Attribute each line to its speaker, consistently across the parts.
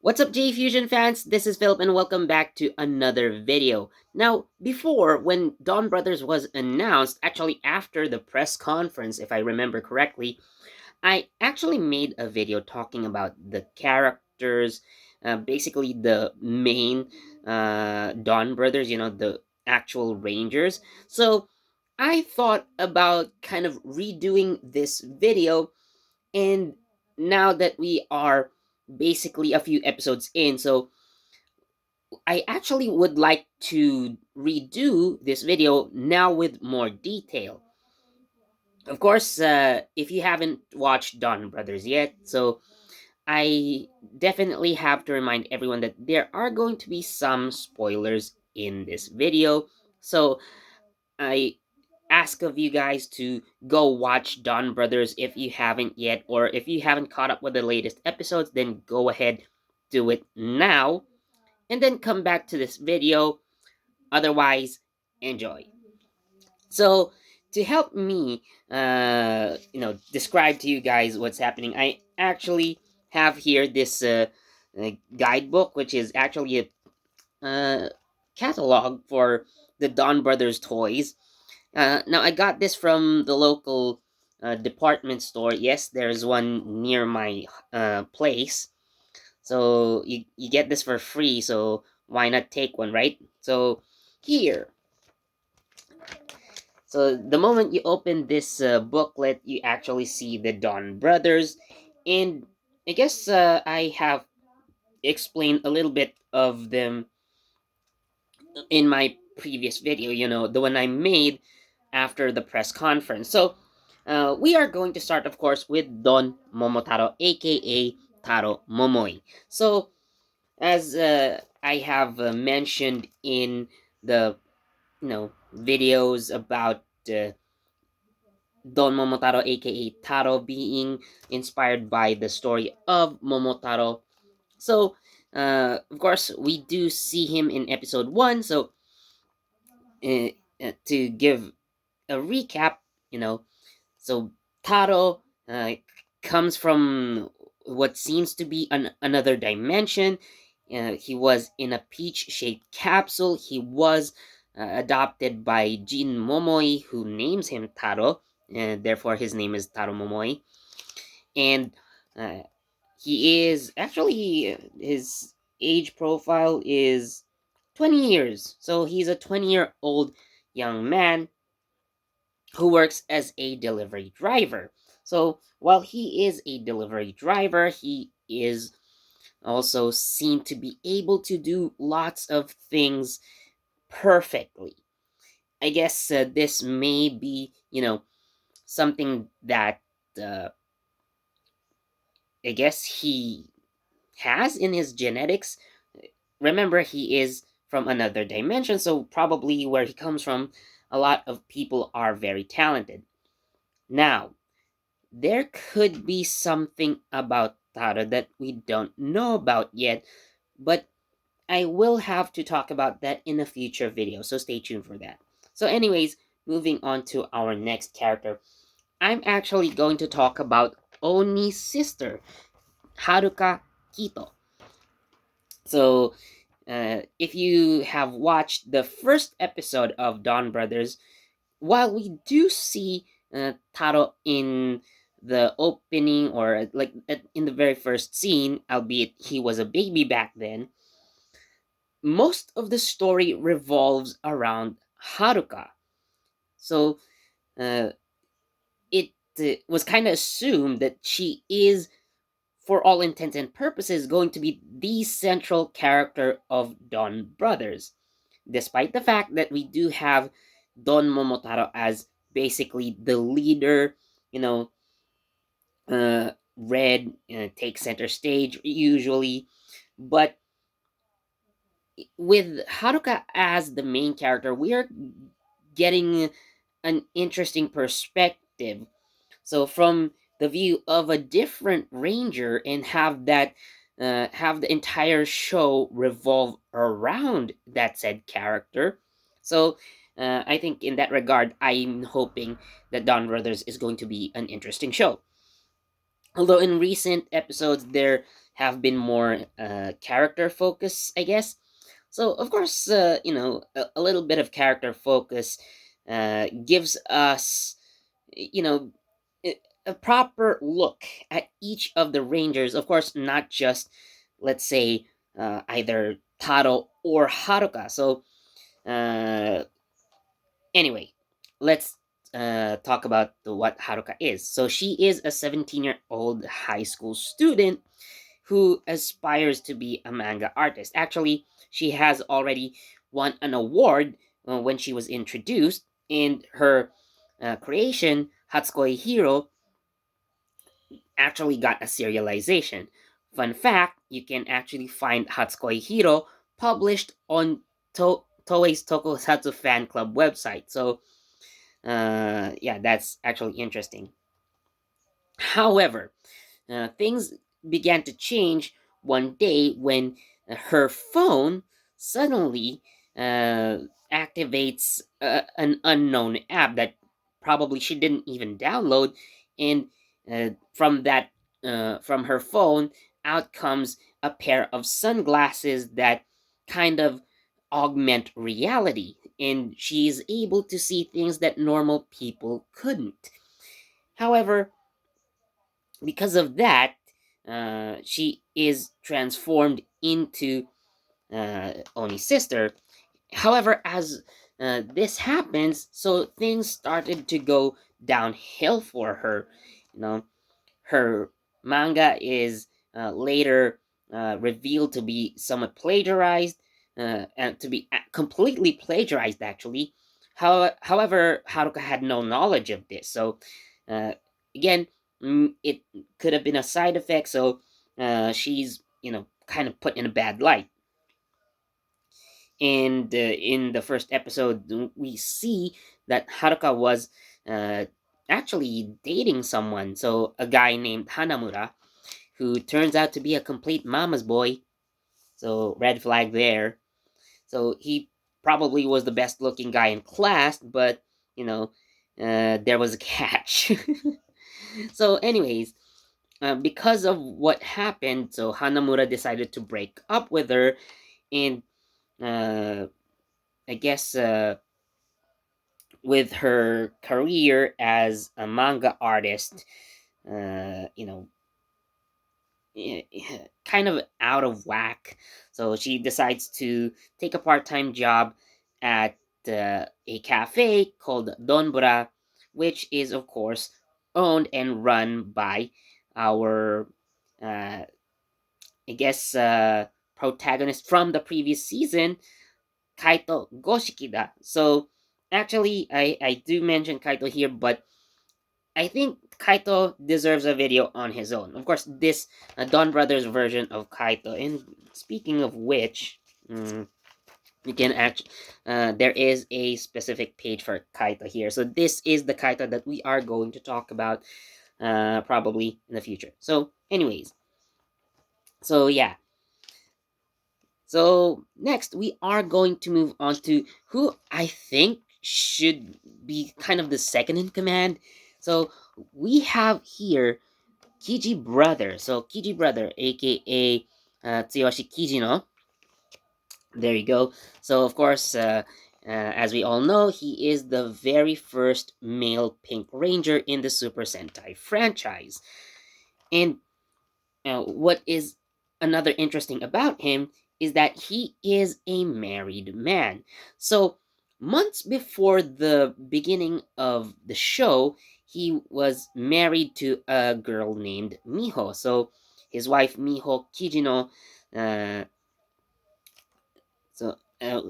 Speaker 1: What's up, JEFusion fans? This is Philip and welcome back to another video. Now, before, when Donbrothers was announced, actually after the press conference, if I remember correctly, I actually made a video talking about the characters, basically the main Donbrothers, the actual Rangers. So, I thought about kind of redoing this video, and now that we are basically a few episodes in, so I actually would like to redo this video now with more detail. Of course, if you haven't watched Dawn Brothers yet, so I definitely have to remind everyone that there are going to be some spoilers in this video. So I ask of you guys to go watch Dawn Brothers if you haven't yet, or if you haven't caught up with the latest episodes, then go ahead, do it now, and then come back to this video. Otherwise, enjoy. So, to help me, describe to you guys what's happening, I actually have here this guidebook, which is actually a catalog for the Dawn Brothers toys. Now, I got this from the local department store. Yes, there's one near my place. So, you get this for free, so why not take one, right? So, here. So, the moment you open this booklet, you actually see the Dawn Brothers. And I guess I have explained a little bit of them in my previous video, the one I made after the press conference. So, we are going to start, of course, with Don Momotaro, aka Taro Momoi. So, as I have mentioned in the videos about Don Momotaro, aka Taro, being inspired by the story of Momotaro. So, of course, we do see him in episode 1. So, uh, to give a recap, you know, so Taro comes from what seems to be another dimension. He was in a peach-shaped capsule. He was adopted by Jin Momoi, who names him Taro, and therefore his name is Taro Momoi. And uh, he is actually, his age profile is 20 years. So he's a 20-year-old young man who works as a delivery driver. So while he is a delivery driver, he is also seen to be able to do lots of things perfectly. I guess this may be, something that uh, I guess he has in his genetics. Remember, he is from another dimension, so probably where he comes from, a lot of people are very talented. Now, there could be something about Taro that we don't know about yet, but I will have to talk about that in a future video, so stay tuned for that. So, anyways, moving on to our next character, I'm actually going to talk about Oni's sister, Haruka Kito. So, if you have watched the first episode of Dawn Brothers, while we do see Taro in the opening, or like in the very first scene, albeit he was a baby back then, most of the story revolves around Haruka. So uh, it was kind of assumed that she is, for all intents and purposes, going to be the central character of Dawn Brothers, despite the fact that we do have Don Momotaro as basically the leader. you know, Red takes center stage usually, but with Haruka as the main character, we are getting an interesting perspective. So from the view of a different ranger, and have the entire show revolve around that said character. So I think in that regard, I'm hoping that Dawn Brothers is going to be an interesting show. Although in recent episodes, there have been more character focus, I guess. So of course, a little bit of character focus gives us, you know, a proper look at each of the Rangers. Of course, not just, let's say, either Taro or Haruka. So uh, anyway, let's talk about what Haruka is. So she is a 17-year-old high school student who aspires to be a manga artist. Actually, she has already won an award when she was introduced, and her creation, Hatsukoi Hero, actually got a serialization. Fun fact, you can actually find Hatsukoi Hero published on Toei's Tokusatsu fan club website. So, yeah, that's actually interesting. However, things began to change one day when her phone suddenly uh, activates an unknown app that probably she didn't even download, and from her phone out comes a pair of sunglasses that kind of augment reality, and she's able to see things that normal people couldn't. However, because of that, she is transformed into Oni's sister. However, as this happens, so things started to go downhill for her. You know, her manga is later revealed to be somewhat plagiarized, and to be completely plagiarized, actually. However, Haruka had no knowledge of this. So, uh, again, it could have been a side effect. So, she's, kind of put in a bad light. And in the first episode, we see that Haruka was uh, actually dating someone. So, a guy named Hanamura, who turns out to be a complete mama's boy. So, red flag there. So, he probably was the best looking guy in class, but, there was a catch. So, anyways, because of what happened, so Hanamura decided to break up with her, and uh, I guess with her career as a manga artist, uh, you know, kind of out of whack. So she decides to take a part time job at a cafe called Donbra, which is, of course, owned and run by our, uh, I guess, protagonist from the previous season, Kaito Goshikida. So actually, I do mention Kaito here, but I think Kaito deserves a video on his own. Of course, this Don Brothers version of Kaito. And speaking of which, you can actually there is a specific page for Kaito here. So this is the Kaito that we are going to talk about probably in the future. So, anyways, so yeah. So next we are going to move on to who I think should be kind of the second in command. So we have here Kiji brother. So Kiji brother, aka Tsuyoshi Kijino. There you go. So of course, as we all know, he is the very first male Pink Ranger in the Super Sentai franchise. And what is another interesting about him is that he is a married man. So months before the beginning of the show, he was married to a girl named Miho. So his wife Miho Kijino, uh,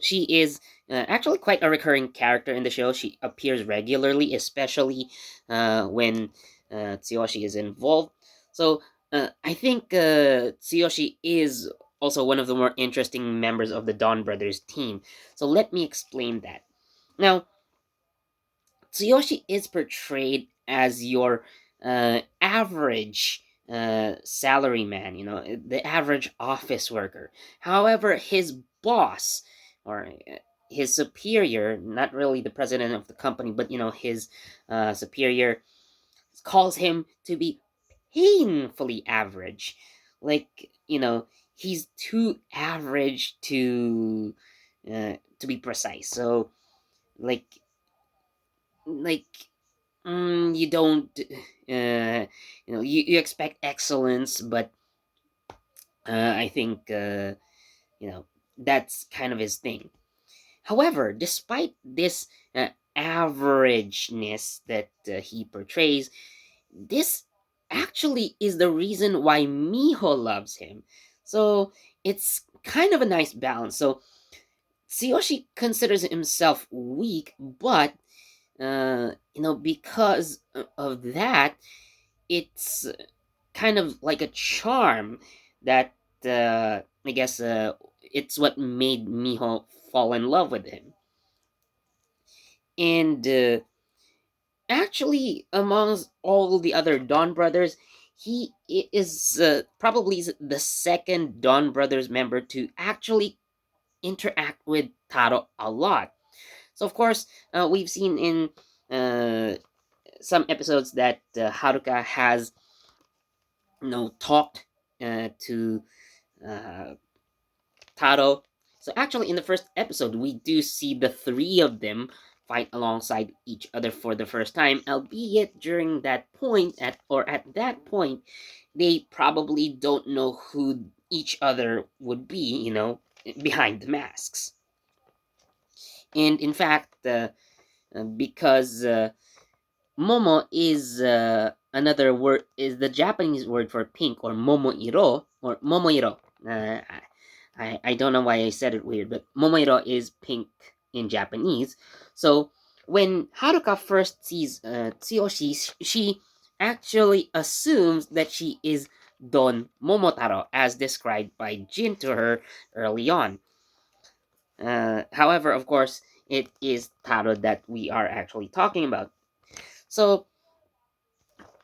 Speaker 1: she is actually quite a recurring character in the show. She appears regularly, especially when Tsuyoshi is involved. So I think Tsuyoshi is also one of the more interesting members of the Dawn Brothers team. So let me explain that. Now, Tsuyoshi is portrayed as your average salary man, the average office worker. However, his boss or his superior, not really the president of the company, but his superior calls him to be painfully average. Like, he's too average to be precise. So, like, like you don't, you expect excellence, but I think, you know, that's kind of his thing. However, despite this averageness that he portrays, this actually is the reason why Miho loves him. So it's kind of a nice balance. So Tsuyoshi considers himself weak, but because of that, it's kind of like a charm that I guess it's what made Miho fall in love with him. And actually, amongst all the other Dawn brothers, he is probably the second Dawn brothers member to actually interact with Taro a lot. So, of course, we've seen in some episodes that Haruka has, talked to uh, Taro. So actually, in the first episode, we do see the three of them fight alongside each other for the first time, albeit during that point, at that point, they probably don't know who each other would be, behind the masks. And in fact, because Momo is another word, is the Japanese word for pink, or Momoiro, or Momoiro. I don't know why I said it weird, but Momoiro is pink in Japanese. So when Haruka first sees Tsuyoshi, she actually assumes that she is Don Momotaro, as described by Jin to her early on. However, of course, it is Taro that we are actually talking about. So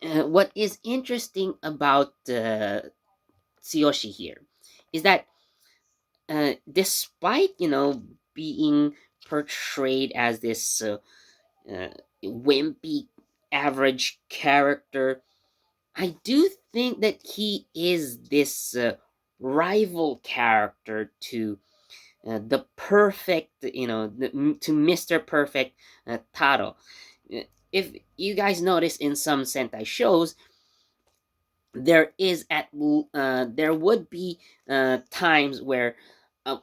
Speaker 1: what is interesting about Tsuyoshi here is that despite being portrayed as this uh, wimpy average character, I do think that he is this rival character to the perfect, to Mr. Perfect Taro. If you guys notice in some Sentai shows, there would be times where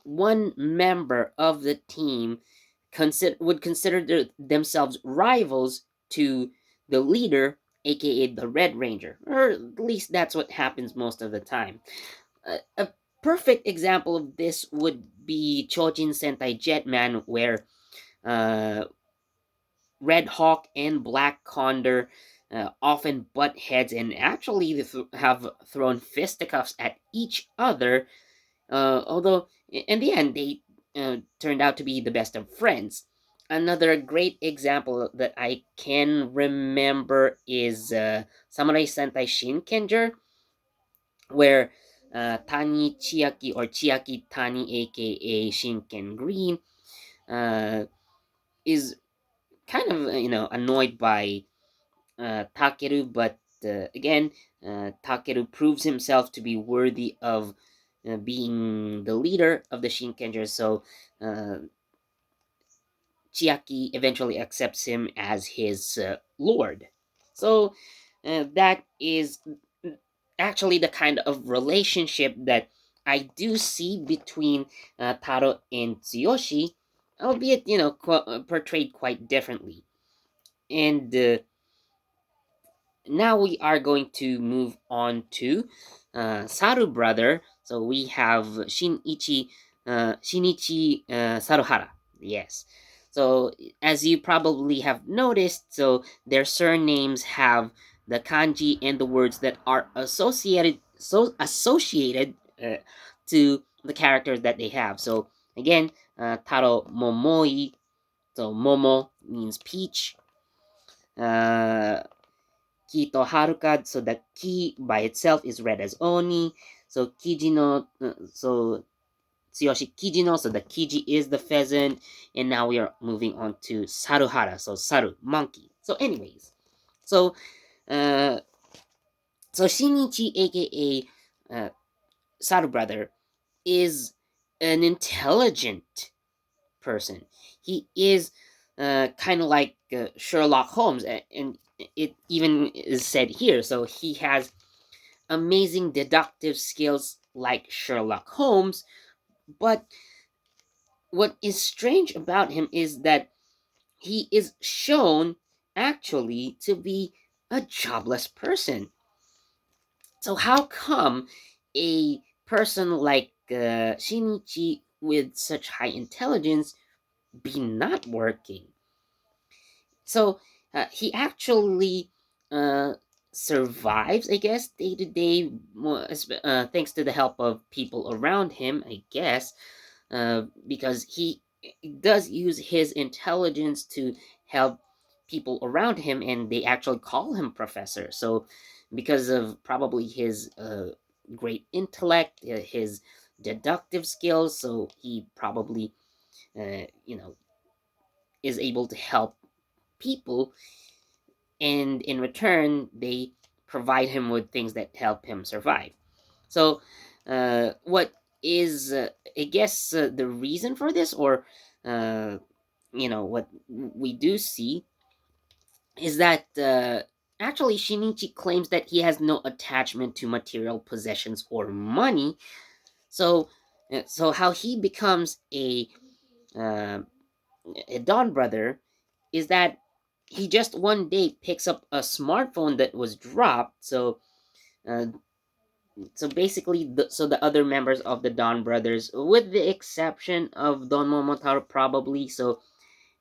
Speaker 1: one member of the team would consider themselves rivals to the leader, aka the Red Ranger, or at least that's what happens most of the time. A perfect example of this would be Chojin Sentai Jetman, where uh, Red Hawk and Black Condor often butt heads and actually have thrown fisticuffs at each other, although in the end they turned out to be the best of friends. Another great example that I can remember is Samurai Sentai Shinkenger, where Tani Chiaki, or Chiaki Tani, aka Shinken Green, uh, is kind of annoyed by Takeru, but again, Takeru proves himself to be worthy of being the leader of the Shinkenger, so uh, Chiaki eventually accepts him as his lord. So that is actually the kind of relationship that I do see between Taro and Tsuyoshi, albeit portrayed quite differently. And now we are going to move on to Saru brother. So we have Shinichi Saruhara. Yes. So as you probably have noticed, so their surnames have the kanji and the words that are associated to the characters that they have. So again, Taro Momoi. So Momo means peach. Uh, Kito Haruka, so the ki by itself is read as Oni. So Kiji no, so Tsuyoshi Kiji no, so the Kiji is the pheasant. And now we are moving on to Saruhara, so Saru, monkey. So anyways, so uh, so Shinichi, aka Saru brother is an intelligent person. He is kind of like Sherlock Holmes, and it even is said here. So he has amazing deductive skills like Sherlock Holmes, but what is strange about him is that he is shown actually to be a jobless person. So how come a person like Shinichi with such high intelligence be not working? So he actually uh, survives, I guess, day to day, thanks to the help of people around him, I guess, because he does use his intelligence to help people around him, and they actually call him professor. So, because of probably his great intellect, his deductive skills, so he probably, is able to help people, and in return, they provide him with things that help him survive. So, what is, I guess, the reason for this, or uh, what we do see is that actually Shinichi claims that he has no attachment to material possessions or money. So, how he becomes uh, a Dawn brother is that he just one day picks up a smartphone that was dropped. Uh, so basically, the other members of the Don brothers, with the exception of Don Momotaro, probably, so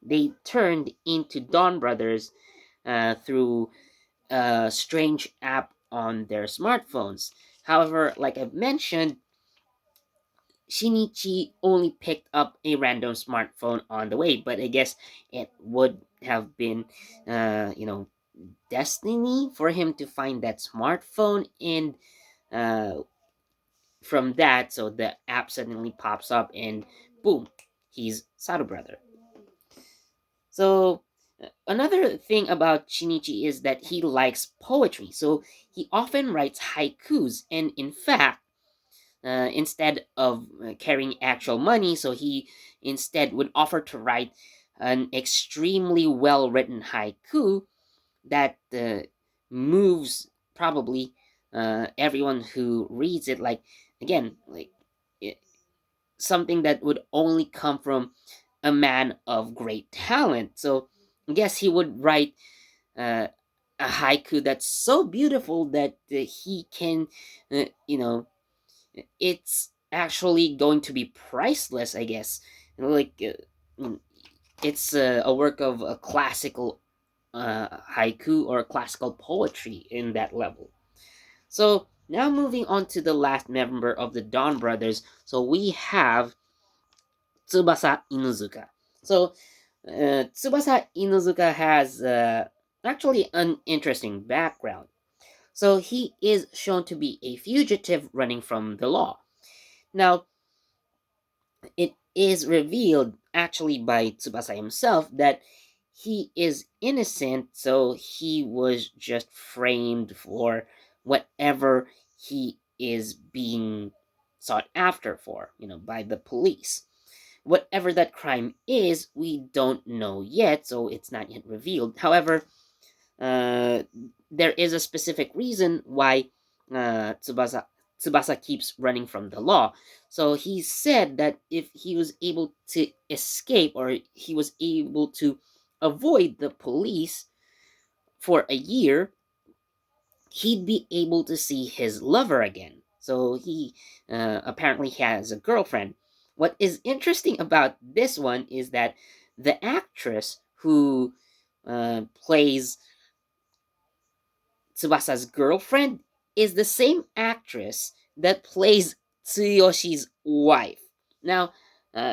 Speaker 1: they turned into Don brothers through a strange app on their smartphones. However, like I've mentioned, Shinichi only picked up a random smartphone on the way, but I guess it would have been, destiny for him to find that smartphone, and uh, from that, so the app suddenly pops up, and boom, he's Saru brother. So another thing about Shinichi is that he likes poetry. So he often writes haikus, and in fact, instead of carrying actual money, so he instead would offer to write an extremely well written haiku that moves probably everyone who reads it. Like, again, like it, something that would only come from a man of great talent. So I guess he would write uh, a haiku that's so beautiful that he can, you know, it's actually going to be priceless, I guess. Like, it's a work of a classical haiku or classical poetry in that level. So now moving on to the last member of the Dawn brothers. So we have Tsubasa Inuzuka. So Tsubasa Inuzuka has actually an interesting background. So he is shown to be a fugitive running from the law. Now, it is revealed actually by Tsubasa himself that he is innocent, so he was just framed for whatever he is being sought after for, by the police. Whatever that crime is, we don't know yet, so it's not yet revealed. However, uh, there is a specific reason why Tsubasa keeps running from the law. So he said that if he was able to escape, or he was able to avoid the police for a year, he'd be able to see his lover again. So he apparently has a girlfriend. What is interesting about this one is that the actress who plays Tsubasa's girlfriend is the same actress that plays Tsuyoshi's wife. Now,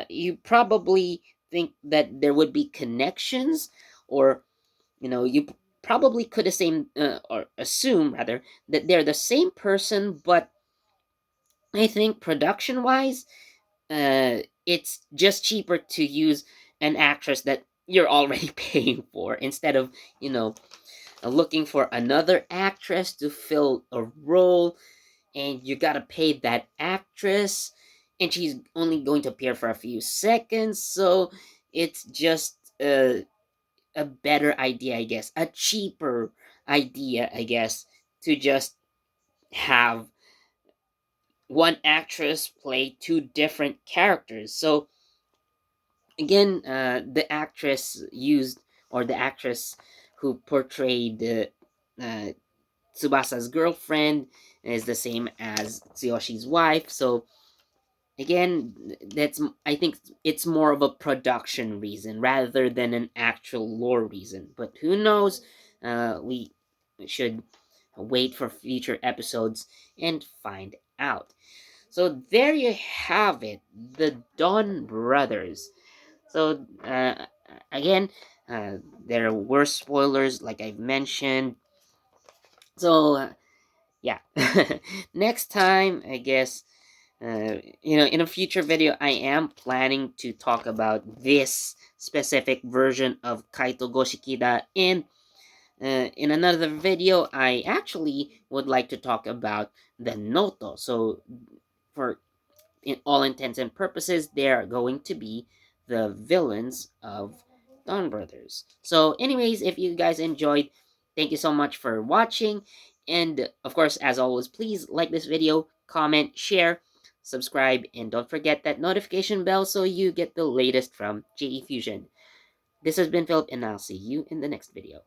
Speaker 1: you probably think that there would be connections, or you probably could assume, or assume rather, that they're the same person, but I think production wise, it's just cheaper to use an actress that you're already paying for, instead of looking for another actress to fill a role, and you gotta pay that actress, and she's only going to appear for a few seconds, so it's just a better idea, I guess, a cheaper idea, I guess, to just have one actress play two different characters. So again, the actress used, or the actress who portrayed uh, Tsubasa's girlfriend is the same as Tsuyoshi's wife. So again, that's, I think it's more of a production reason rather than an actual lore reason. But who knows? We should wait for future episodes and find out. So there you have it, the Dawn Brothers. So again, there were spoilers, like I've mentioned. So yeah, next time, I guess, in a future video, I am planning to talk about this specific version of Kaito Goshikida. And in another video, I actually would like to talk about the Noto. So for in all intents and purposes, they are going to be the villains of Dawn Brothers. So, anyways, if you guys enjoyed, thank you so much for watching. And of course, as always, please like this video, comment, share, subscribe, and don't forget that notification bell so you get the latest from JEFusion. This has been Philip, and I'll see you in the next video.